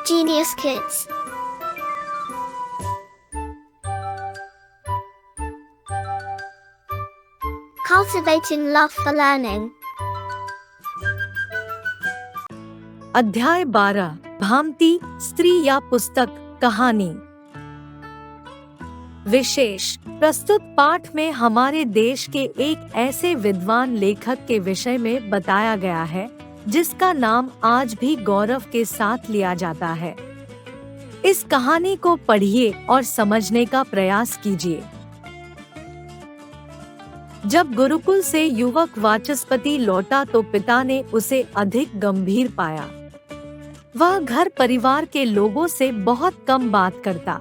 Genius Kids. Cultivating love for learning. अध्याय 12 भामती स्त्री या पुस्तक कहानी। विशेष प्रस्तुत पाठ में हमारे देश के एक ऐसे विद्वान लेखक के विषय में बताया गया है जिसका नाम आज भी गौरव के साथ लिया जाता है। इस कहानी को पढ़िए और समझने का प्रयास कीजिए। जब गुरुकुल से युवक वाचस्पति लौटा तो पिता ने उसे अधिक गंभीर पाया। वह घर परिवार के लोगों से बहुत कम बात करता।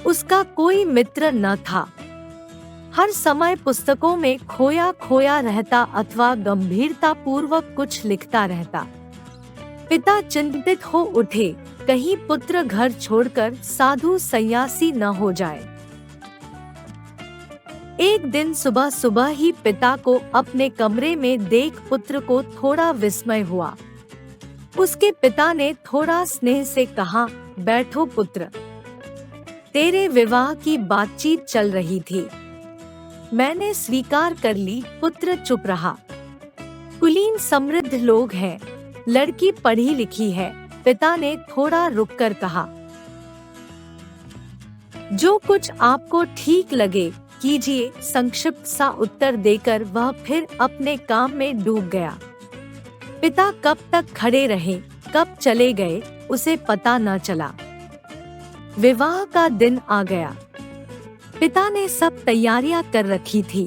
उसका कोई मित्र न था। हर समय पुस्तकों में खोया खोया रहता अथवा गंभीरता पूर्वक कुछ लिखता रहता। पिता चिंतित हो उठे, कहीं पुत्र घर छोड़कर साधु सन्यासी न हो जाए। एक दिन सुबह सुबह ही पिता को अपने कमरे में देख पुत्र को थोड़ा विस्मय हुआ। उसके पिता ने थोड़ा स्नेह से कहा, बैठो पुत्र, तेरे विवाह की बातचीत चल रही थी। मैंने स्वीकार कर ली। पुत्र चुप रहा। कुलीन समृद्ध लोग हैं, लड़की पढ़ी लिखी है। पिता ने थोड़ा रुककर कहा, जो कुछ आपको ठीक लगे कीजिए। संक्षिप्त सा उत्तर देकर वह फिर अपने काम में डूब गया। पिता कब तक खड़े रहे, कब चले गए, उसे पता न चला। विवाह का दिन आ गया। पिता ने सब तैयारियां कर रखी थी।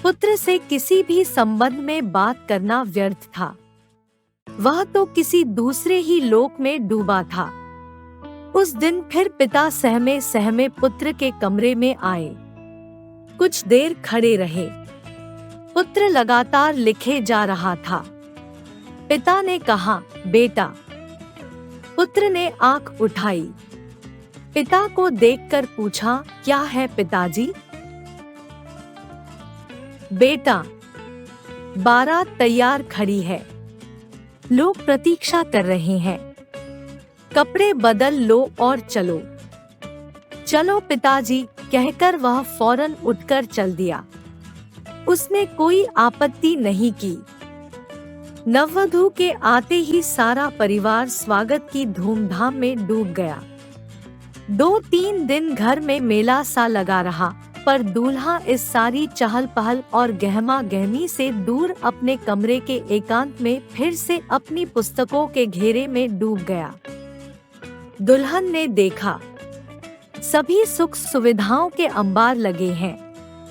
पुत्र से किसी भी संबंध में बात करना व्यर्थ था। वह तो किसी दूसरे ही लोक में डूबा था। उस दिन फिर पिता सहमे सहमे पुत्र के कमरे में आए। कुछ देर खड़े रहे। पुत्र लगातार लिखे जा रहा था। पिता ने कहा, बेटा। पुत्र ने आंख उठाई। पिता को देखकर पूछा, क्या है पिताजी? बेटा, बारात तैयार खड़ी है। लोग प्रतीक्षा कर रहे हैं। कपड़े बदल लो और चलो। चलो पिताजी, कहकर वह फौरन उठकर चल दिया। उसने कोई आपत्ति नहीं की। नववधू के आते ही सारा परिवार स्वागत की धूमधाम में डूब गया। 2-3 दिन घर में मेला सा लगा रहा, पर दूल्हा इस सारी चहल पहल और गहमा गहमी से दूर अपने कमरे के एकांत में फिर से अपनी पुस्तकों के घेरे में डूब गया। दुल्हन ने देखा, सभी सुख सुविधाओं के अंबार लगे हैं,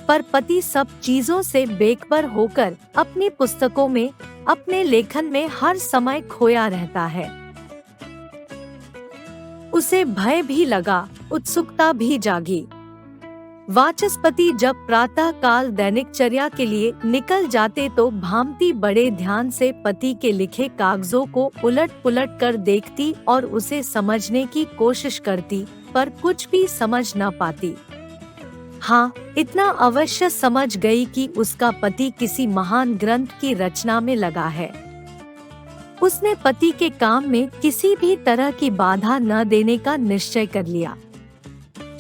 पर पति सब चीजों से बेखबर होकर अपनी पुस्तकों में, अपने लेखन में हर समय खोया रहता है। उसे भय भी लगा, उत्सुकता भी जागी। वाचस्पति जब प्रातः काल दैनिकचर्या के लिए निकल जाते तो भामती बड़े ध्यान से पति के लिखे कागजों को उलट पुलट कर देखती और उसे समझने की कोशिश करती, पर कुछ भी समझ न पाती। हाँ, इतना अवश्य समझ गई कि उसका पति किसी महान ग्रंथ की रचना में लगा है। उसने पति के काम में किसी भी तरह की बाधा न देने का निश्चय कर लिया।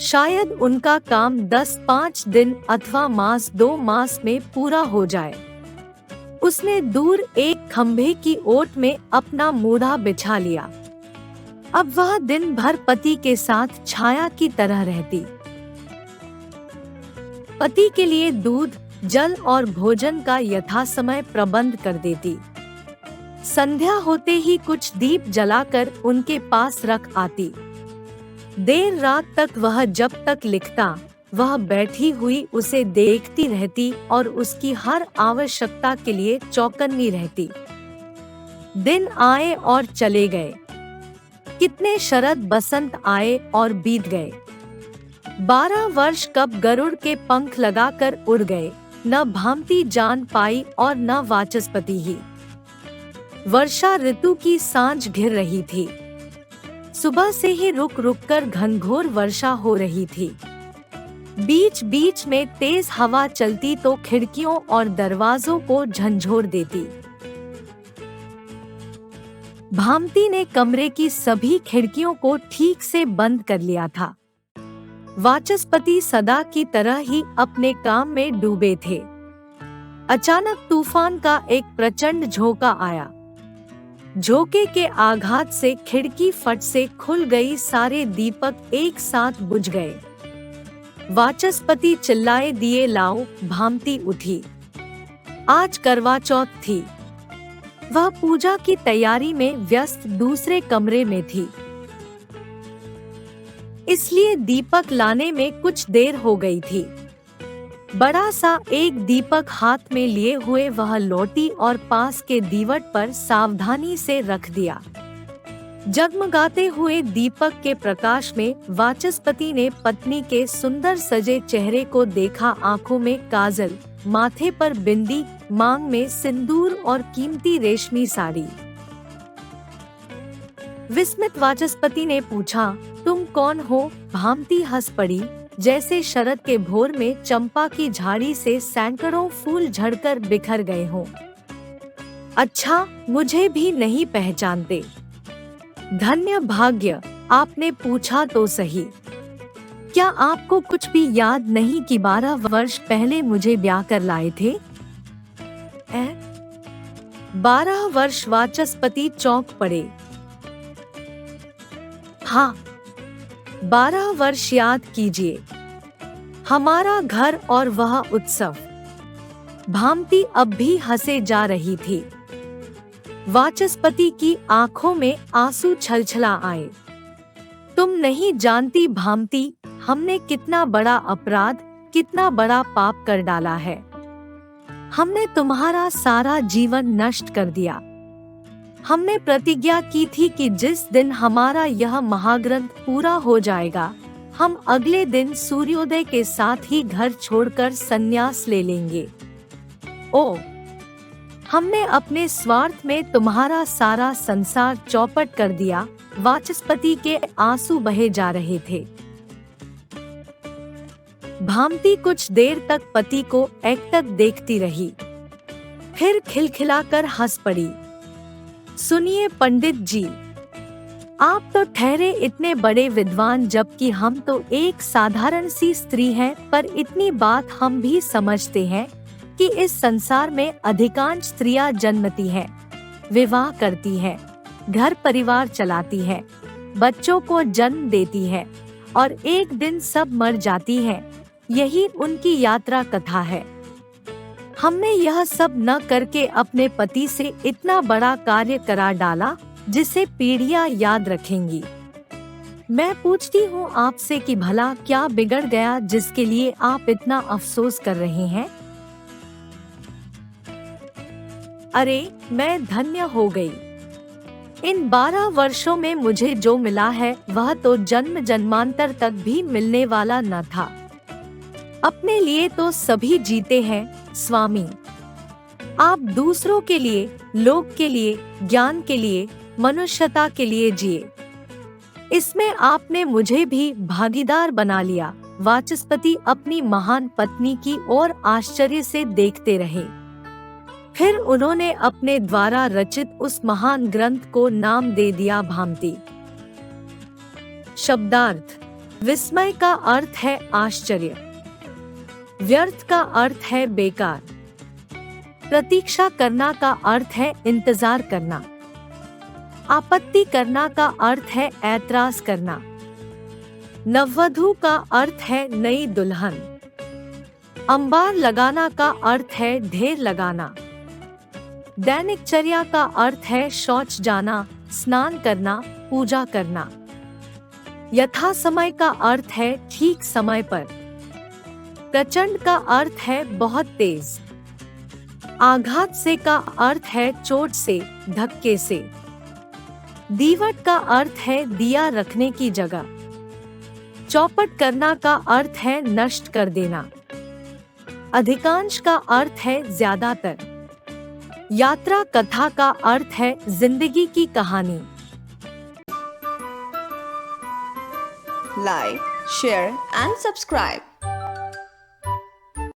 शायद उनका काम 10-5 दिन अथवा मास 2 मास में पूरा हो जाए। उसने दूर एक खंभे की ओट में अपना मूढ़ा बिछा लिया। अब वह दिन भर पति के साथ छाया की तरह रहती। पति के लिए दूध, जल और भोजन का यथासमय प्रबंध कर देती। संध्या होते ही कुछ दीप जलाकर उनके पास रख आती। देर रात तक वह जब तक लिखता, वह बैठी हुई उसे देखती रहती और उसकी हर आवश्यकता के लिए चौकन्नी रहती। दिन आए और चले गए। कितने शरद बसंत आए और बीत गए। 12 वर्ष कब गरुड़ के पंख लगाकर उड़ गए, न भामती जान पाई और न वाचस्पति ही। वर्षा ऋतु की सांझ घिर रही थी। सुबह से ही रुक रुक कर घनघोर वर्षा हो रही थी। बीच बीच में तेज हवा चलती तो खिड़कियों और दरवाजों को झंझोर देती। भामती ने कमरे की सभी खिड़कियों को ठीक से बंद कर लिया था। वाचस्पति सदा की तरह ही अपने काम में डूबे थे। अचानक तूफान का एक प्रचंड झोंका आया। झोंके के आघात से खिड़की फट से खुल गई, सारे दीपक एक साथ बुझ गए। वाचस्पति चिल्लाए, दिए लाओ। भामती उठी। आज करवा चौथ थी। वह पूजा की तैयारी में व्यस्त दूसरे कमरे में थी, इसलिए दीपक लाने में कुछ देर हो गई थी। बड़ा सा एक दीपक हाथ में लिए हुए वह लौटी और पास के दीवट पर सावधानी से रख दिया। जगमगाते हुए दीपक के प्रकाश में वाचस्पति ने पत्नी के सुंदर सजे चेहरे को देखा। आंखों में काजल, माथे पर बिंदी, मांग में सिंदूर और कीमती रेशमी साड़ी। विस्मित वाचस्पति ने पूछा, तुम कौन हो? भामती हंस पड़ी, जैसे शरद के भोर में चंपा की झाड़ी से सैकड़ों फूल झड़कर बिखर गए हों। अच्छा, मुझे भी नहीं पहचानते? धन्य भाग्य, आपने पूछा तो सही। क्या आपको कुछ भी याद नहीं कि 12 वर्ष पहले मुझे ब्याह कर लाए थे? 12 वर्ष? वाचस्पति चौंक पड़े। हाँ, 12 वर्ष याद कीजिए, हमारा घर और वह उत्सव। भामती अब भी हंसे जा रही थी। वाचस्पति की आंखों में आंसू छलछला आए। तुम नहीं जानती भामती, हमने कितना बड़ा अपराध, कितना बड़ा पाप कर डाला है। हमने तुम्हारा सारा जीवन नष्ट कर दिया। हमने प्रतिज्ञा की थी कि जिस दिन हमारा यह महाग्रंथ पूरा हो जाएगा, हम अगले दिन सूर्योदय के साथ ही घर छोड़कर संन्यास ले लेंगे। ओ, हमने अपने स्वार्थ में तुम्हारा सारा संसार चौपट कर दिया। वाचस्पति के आंसू बहे जा रहे थे। भामती कुछ देर तक पति को एकटक देखती रही, फिर खिलखिलाकर हंस पड़ी। सुनिए पंडित जी, आप तो ठहरे इतने बड़े विद्वान, जबकि हम तो एक साधारण सी स्त्री हैं, पर इतनी बात हम भी समझते हैं कि इस संसार में अधिकांश स्त्रियां जन्मती हैं, विवाह करती हैं, घर परिवार चलाती हैं, बच्चों को जन्म देती हैं और एक दिन सब मर जाती हैं। यही उनकी यात्रा कथा है। हमने यह सब न करके अपने पति से इतना बड़ा कार्य करा डाला, जिसे पीढ़ियां याद रखेंगी। मैं पूछती हूँ आपसे कि भला क्या बिगड़ गया जिसके लिए आप इतना अफसोस कर रहे हैं? अरे, मैं धन्य हो गई। इन 12 वर्षों में मुझे जो मिला है वह तो जन्म जन्मांतर तक भी मिलने वाला न था। अपने लिए तो सभी जीते हैं स्वामी। आप दूसरों के लिए, लोक के लिए, ज्ञान के लिए, मनुष्यता के लिए जिए। इसमें आपने मुझे भी भागीदार बना लिया। वाचस्पति अपनी महान पत्नी की ओर आश्चर्य से देखते रहे। फिर उन्होंने अपने द्वारा रचित उस महान ग्रंथ को नाम दे दिया भामती। शब्दार्थ: विस्मय का अर्थ है आश्चर्य, व्यर्थ का अर्थ है बेकार, प्रतीक्षा करना का अर्थ है इंतजार करना, आपत्ति करना का अर्थ है ऐतराज करना, नववधू का अर्थ है नई दुल्हन, अंबार लगाना का अर्थ है ढेर लगाना, दैनिकचर्या का अर्थ है शौच जाना, स्नान करना, पूजा करना, यथा समय का अर्थ है ठीक समय पर, प्रचंड का अर्थ है बहुत तेज, आघात से का अर्थ है चोट से, धक्के से, दीवट का अर्थ है दिया रखने की जगह, चौपट करना का अर्थ है नष्ट कर देना, अधिकांश का अर्थ है ज्यादातर, यात्रा कथा का अर्थ है जिंदगी की कहानी। Like, share and subscribe.